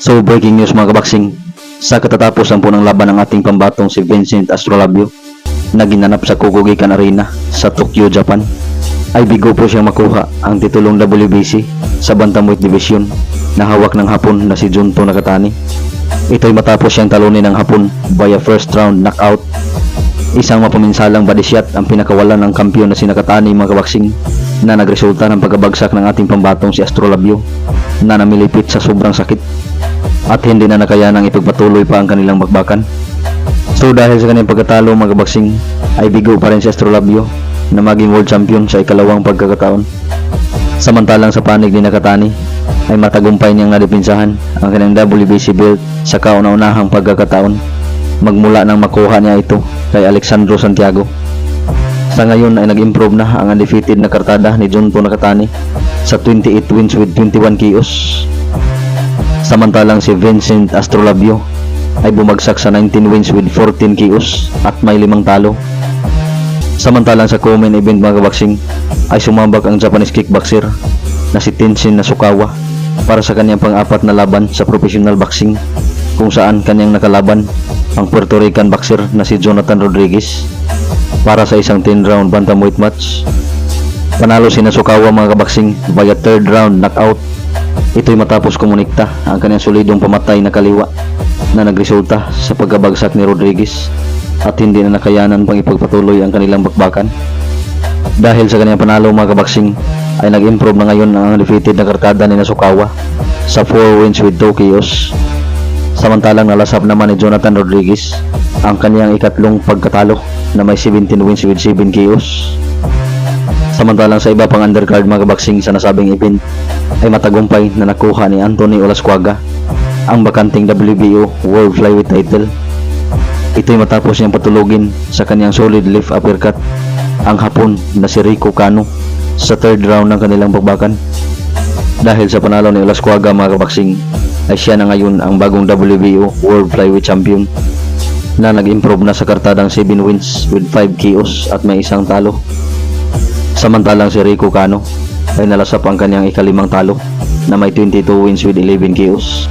So breaking news mga kabaksing, sa katatapos ang punang laban ng ating pambatong si Vincent Astrolabio na ginanap sa Kokugikan Arena sa Tokyo, Japan, ay bigo po siyang makuha ang titulong WBC sa Bantamweight Division na hawak ng Hapon na si Junto Nakatani. Ito'y matapos siyang talunin ng Hapon via first round knockout. Isang mapaminsalang body shot ang pinakawalan ng kampiyon na si Nakatani mga kabaksing, na nagresulta ng pagkabagsak ng ating pambatong si Astrolabio na namilipit sa sobrang sakit at hindi na nakayanang ipagpatuloy pa ang kanilang bakbakan. So dahil sa kanyang pagkatalo mga kabaksing, ay bigo pa rin si Astrolabio na maging world champion sa ikalawang pagkakataon. Samantalang sa panig ni Nakatani ay matagumpay niyang nadipinsahan ang kanyang WBC belt sa kauna-unahang pagkakataon magmula nang makuha niya ito kay Alexandro Santiago. Sa ngayon ay nag-improve na ang undefeated na kartada ni Junto Nakatani sa 28 wins with 21 KOs. Samantalang si Vincent Astrolabio ay bumagsak sa 19 wins with 14 KOs at may 5 talo. Samantalang sa co-main event mga kabaksing ay sumambak ang Japanese kickboxer na si Tenshin Nasukawa para sa kanyang pang-apat na laban sa professional boxing, kung saan kanyang nakalaban ang Puerto Rican boxer na si Jonathan Rodriguez para sa isang 10-round bantamweight match. Panalo si Nasukawa mga kabaksing via third round knockout. Ito'y matapos kumunikta ang kanyang solidong pamatay na kaliwa na nagresulta sa pagkabagsak ni Rodriguez at hindi na nakayanan pang ipagpatuloy ang kanilang bakbakan. Dahil sa kanyang panalo mga kabaksing ay nag-improve na ngayon ang undefeated na kartada ni Nasukawa sa 4 wins with 2 KOs. Samantalang nalasap naman ni Jonathan Rodriguez ang kanyang ikatlong pagkatalo na may 17 wins with 7 KOs. Samantalang sa iba pang undercard mga kabaksing sa nasabing event ay matagumpay na nakuha ni Anthony Olascuaga ang bakanting WBO World Flyweight title. Ito'y matapos niyang patulugin sa kanyang solid left uppercut ang Hapon na si Rico Cano sa third round ng kanilang bakbakan. Dahil sa panalo ni Olascuaga mga kabaksing ay siya na ngayon ang bagong WBO World Flyweight Champion na nag-improve na sa kartadang 7 wins with 5 KOs at may 1 talo. Samantalang si Rico Cano ay nalasap ang kanyang ikalimang talo na may 22 wins with 11 KOs.